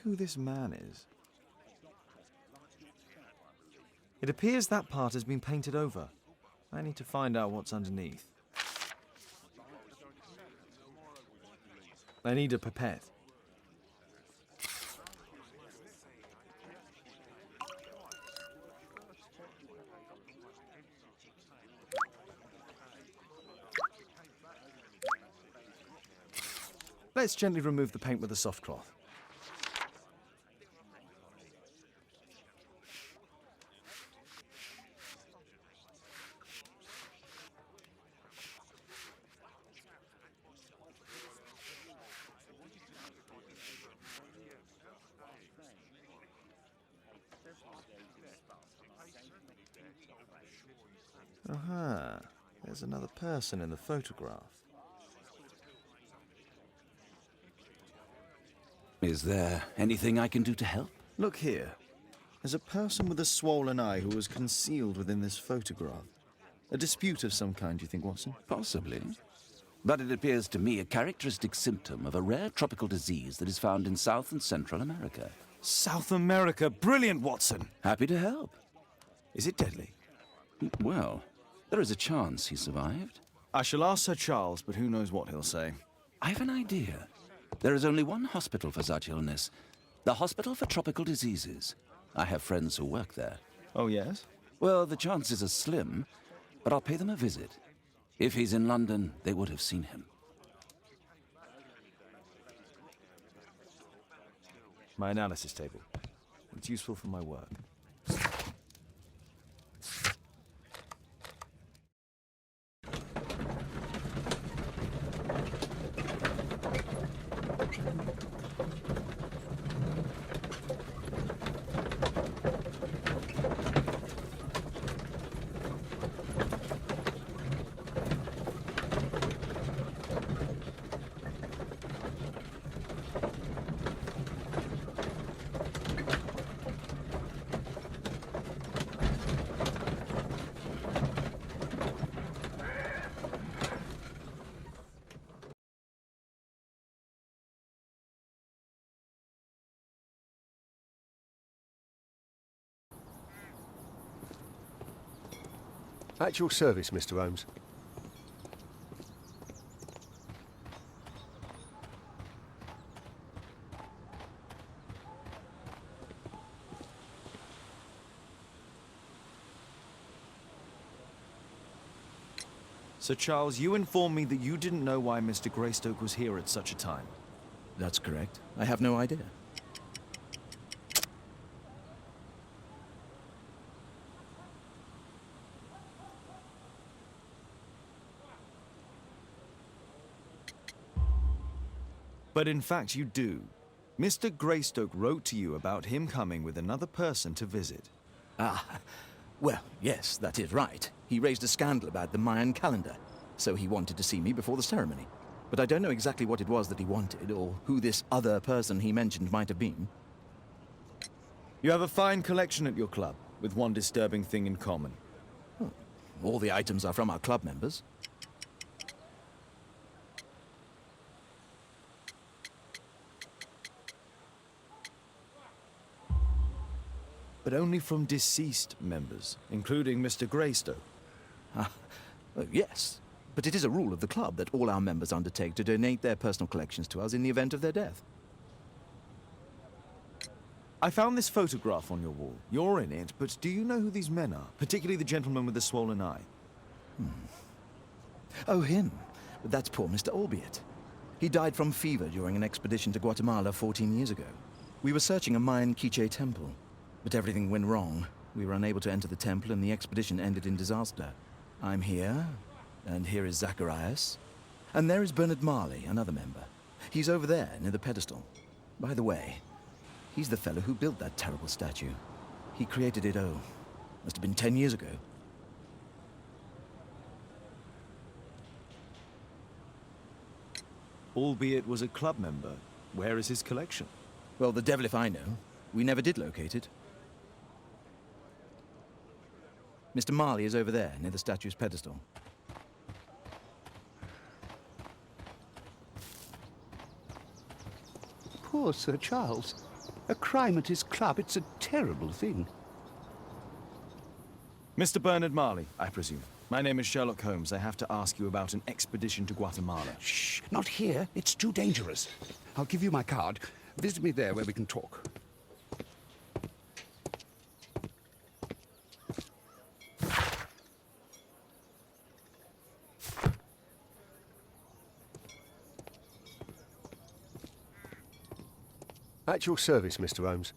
who this man is. It appears that part has been painted over. I need to find out what's underneath. I need a pipette. Let's gently remove the paint with a soft cloth. Aha, there's another person in the photograph. Is there anything I can do to help? Look here. There's a person with a swollen eye who was concealed within this photograph. A dispute of some kind, do you think, Watson? Possibly. But it appears to me a characteristic symptom of a rare tropical disease that is found in South and Central America. South America! Brilliant, Watson! Happy to help. Is it deadly? Well, there is a chance he survived. I shall ask Sir Charles, but who knows what he'll say. I have an idea. There is only one hospital for such illness. The Hospital for Tropical Diseases. I have friends who work there. Oh, yes? Well, the chances are slim, but I'll pay them a visit. If he's in London, they would have seen him. My analysis table. It's useful for my work. At your service, Mr. Holmes. Sir Charles, you informed me that you didn't know why Mr. Greystoke was here at such a time. That's correct. I have no idea. But in fact, you do. Mr. Greystoke wrote to you about him coming with another person to visit. Ah, well, yes, that is right. He raised a scandal about the Mayan calendar, so he wanted to see me before the ceremony. But I don't know exactly what it was that he wanted, or who this other person he mentioned might have been. You have a fine collection at your club, with one disturbing thing in common. Oh, all the items are from our club members. But only from deceased members, including Mr. Greystoke. Yes, but it is a rule of the club that all our members undertake to donate their personal collections to us in the event of their death. I found this photograph on your wall. You're in it, but do you know who these men are? Particularly the gentleman with the swollen eye. Oh, him. But that's poor Mr. Albeit. He died from fever during an expedition to Guatemala 14 years ago. We were searching a Mayan Quiche temple, but everything went wrong. We were unable to enter the temple and the expedition ended in disaster. I'm here, and here is Zacharias. And there is Bernard Marley, another member. He's over there, near the pedestal. By the way, he's the fellow who built that terrible statue. He created it, must have been 10 years ago. Albeit was a club member. Where is his collection? Well, the devil if I know. We never did locate it. Mr. Marley is over there, near the statue's pedestal. Poor Sir Charles. A crime at his club, it's a terrible thing. Mr. Bernard Marley, I presume. My name is Sherlock Holmes. I have to ask you about an expedition to Guatemala. Shh, not here. It's too dangerous. I'll give you my card. Visit me there where we can talk. At your service, Mr. Holmes.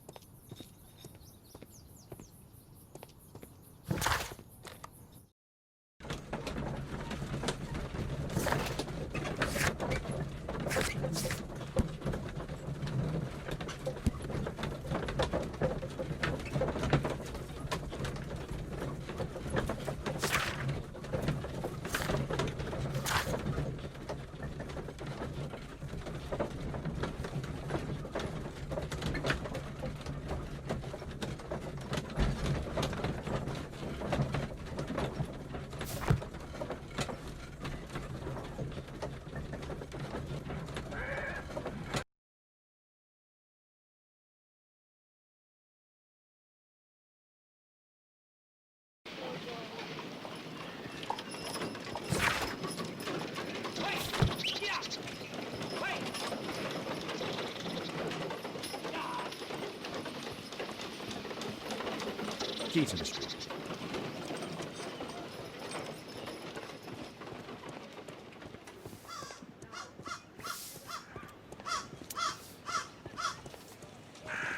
Keaton Street.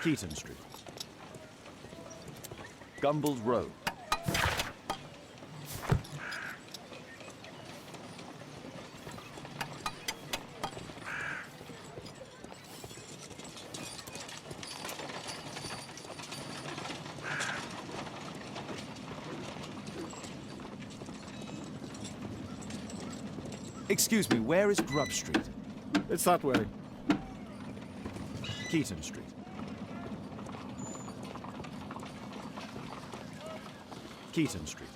Keaton Street. Gumballs Road. Excuse me, where is Grub Street? It's that way. Keaton Street. Keaton Street.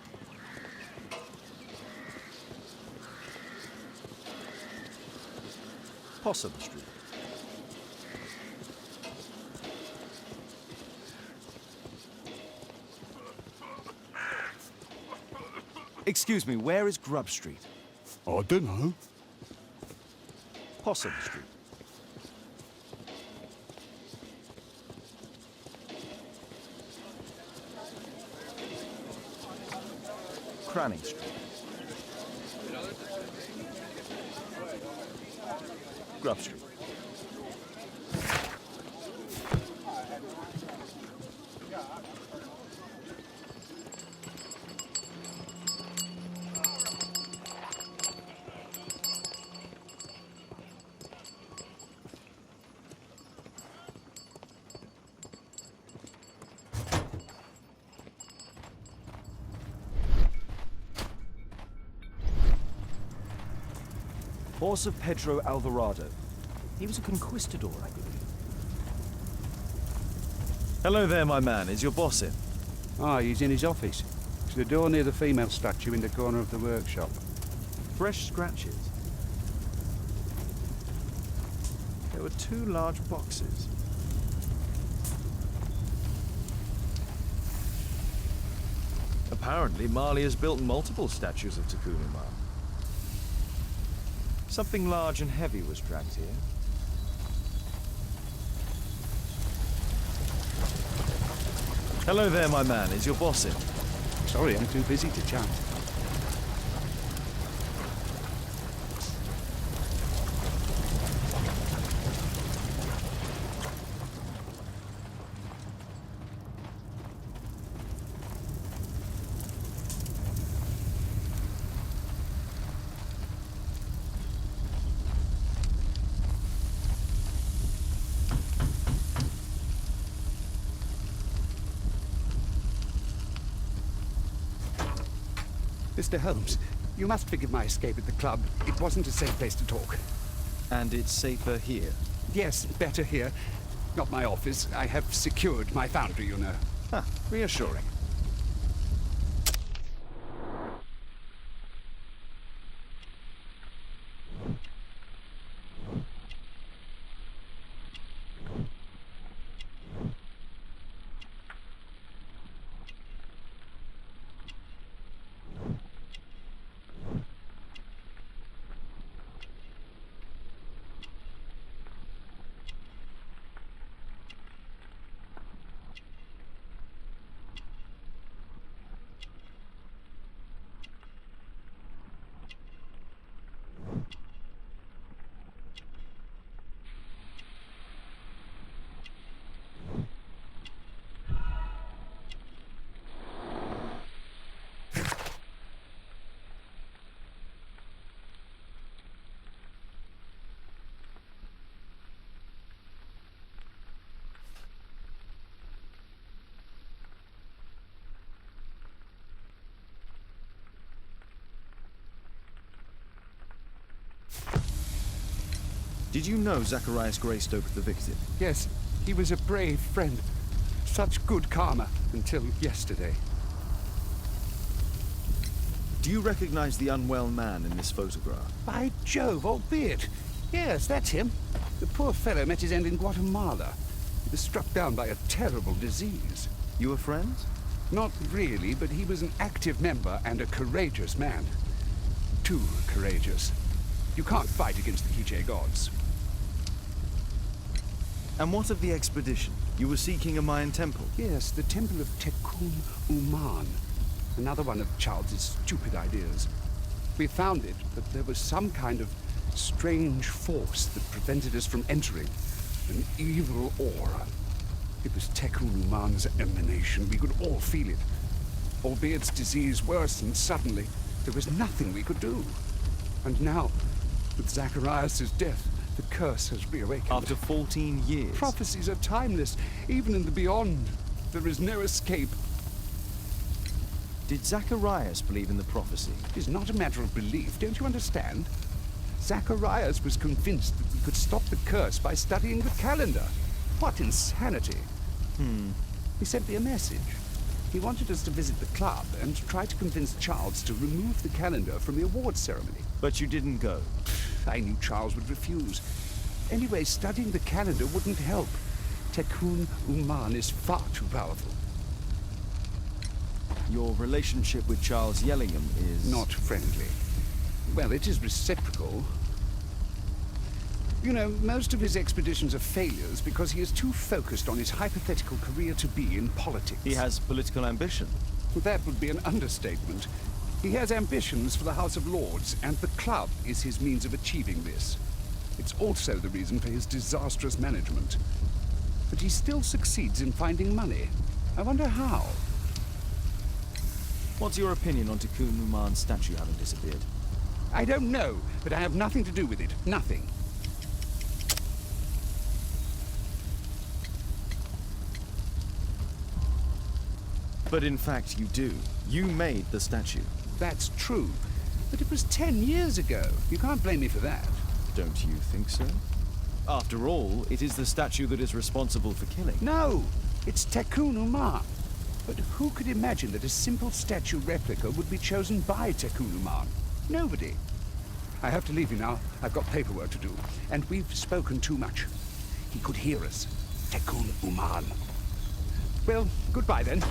Possum Street. Excuse me, where is Grub Street? I don't know. Possum Street. Cranny Street. Grub Street. Horse of Pedro Alvarado. He was a conquistador, I believe. Hello there, my man. Is your boss in? Ah, he's in his office. It's the door near the female statue in the corner of the workshop. Fresh scratches. There were 2 large boxes. Apparently, Marley has built multiple statues of Tucunuma. Something large and heavy was dragged here. Hello there, my man. Is your boss in? Sorry, I'm too busy to chat. Mr. Holmes, you must forgive my escape at the club. It wasn't a safe place to talk. And it's safer here. Yes, better here. Not my office. I have secured my foundry, you know. Ah, reassuring. Did you know Zacharias Greystoke, the victim? Yes, he was a brave friend. Such good karma until yesterday. Do you recognize the unwell man in this photograph? By Jove, albeit. Yes, that's him. The poor fellow met his end in Guatemala. He was struck down by a terrible disease. You were friends? Not really, but he was an active member and a courageous man. Too courageous. You can't fight against the Quiche gods. And what of the expedition? You were seeking a Mayan temple. Yes, the temple of Tekun Uman. Another one of Charles's stupid ideas. We found it, but there was some kind of strange force that prevented us from entering. An evil aura. It was Tekun Uman's emanation. We could all feel it. Albeit its disease worsened suddenly, there was nothing we could do. And now, with Zacharias' death, the curse has reawakened. After 14 years? Prophecies are timeless, even in the beyond. There is no escape. Did Zacharias believe in the prophecy? It is not a matter of belief, don't you understand? Zacharias was convinced that we could stop the curse by studying the calendar. What insanity! He sent me a message. He wanted us to visit the club and try to convince Charles to remove the calendar from the awards ceremony. But you didn't go. I knew Charles would refuse. Anyway, studying the calendar wouldn't help. Tekun Uman is far too powerful. Your relationship with Charles Yellingham is... Not friendly. Well, it is reciprocal. You know, most of his expeditions are failures because he is too focused on his hypothetical career to be in politics. He has political ambition. That would be an understatement. He has ambitions for the House of Lords, and the club is his means of achieving this. It's also the reason for his disastrous management. But he still succeeds in finding money. I wonder how. What's your opinion on Tekun Uman's statue having disappeared? I don't know, but I have nothing to do with it. Nothing. But in fact, you do. You made the statue. That's true. But it was 10 years ago. You can't blame me for that. Don't you think so? After all, it is the statue that is responsible for killing. No! It's Tekun Uman. But who could imagine that a simple statue replica would be chosen by Tekun Uman? Nobody. I have to leave you now. I've got paperwork to do. And we've spoken too much. He could hear us. Tekun Uman. Well, goodbye then.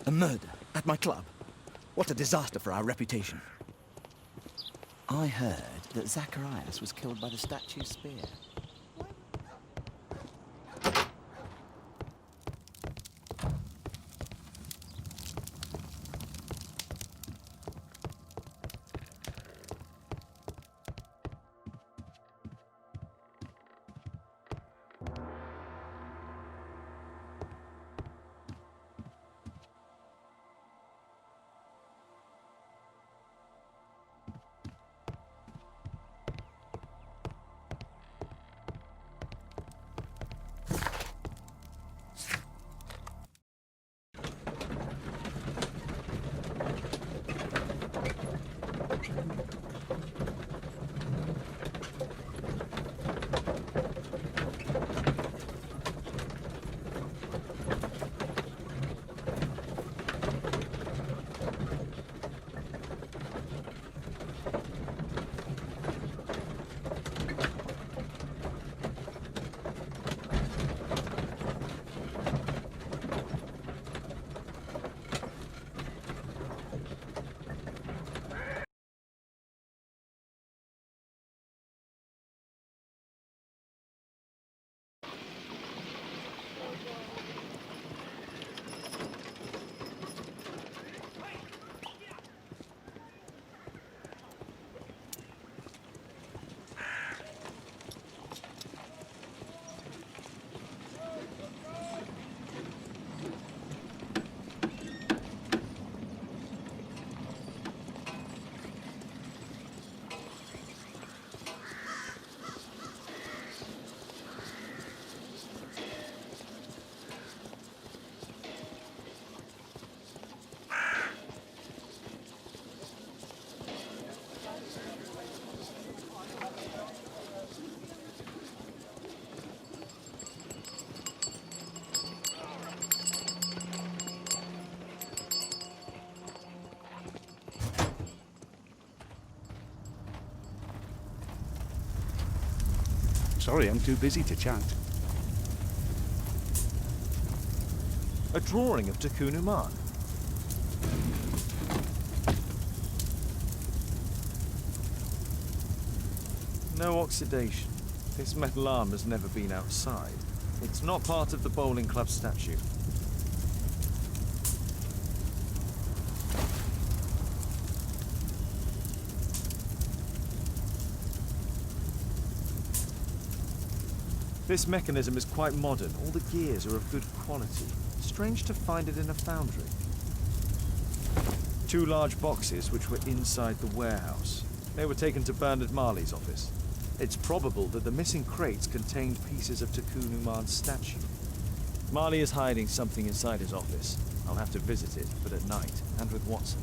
A murder at my club. What a disaster for our reputation. I heard that Zacharias was killed by the statue's spear. Sorry, I'm too busy to chat. A drawing of Tikkun Uman. No oxidation. This metal arm has never been outside. It's not part of the bowling club statue. This mechanism is quite modern. All the gears are of good quality. Strange to find it in a foundry. 2 large boxes which were inside the warehouse. They were taken to Bernard Marley's office. It's probable that the missing crates contained pieces of Tikkun Uman's statue. Marley is hiding something inside his office. I'll have to visit it, but at night, and with Watson.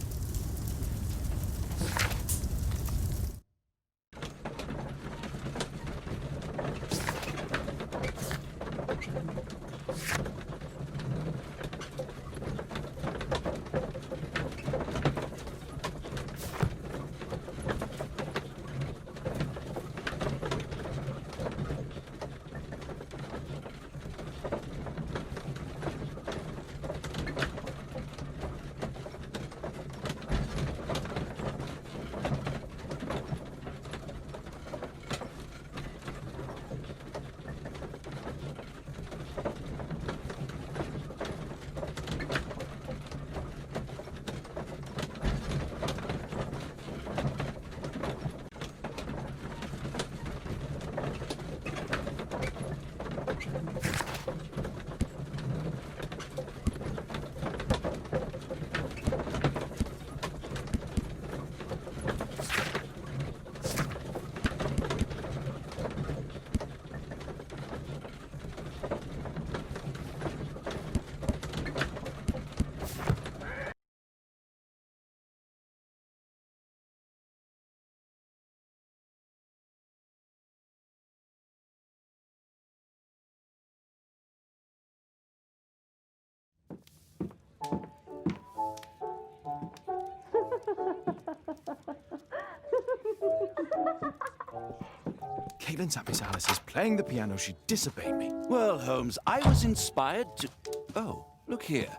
Caitlin's happy Alice is playing the piano. She'd disobey me. Well, Holmes, I was inspired to... Oh, look here.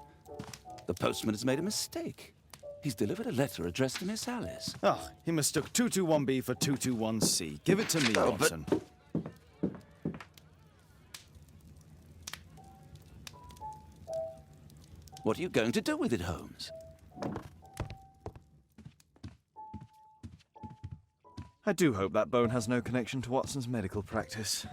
The postman has made a mistake. He's delivered a letter addressed to Miss Alice. Oh, he mistook 221B for 221C. Give it to me, Oh, but- Watson. What are you going to do with it, Holmes? I do hope that bone has no connection to Watson's medical practice.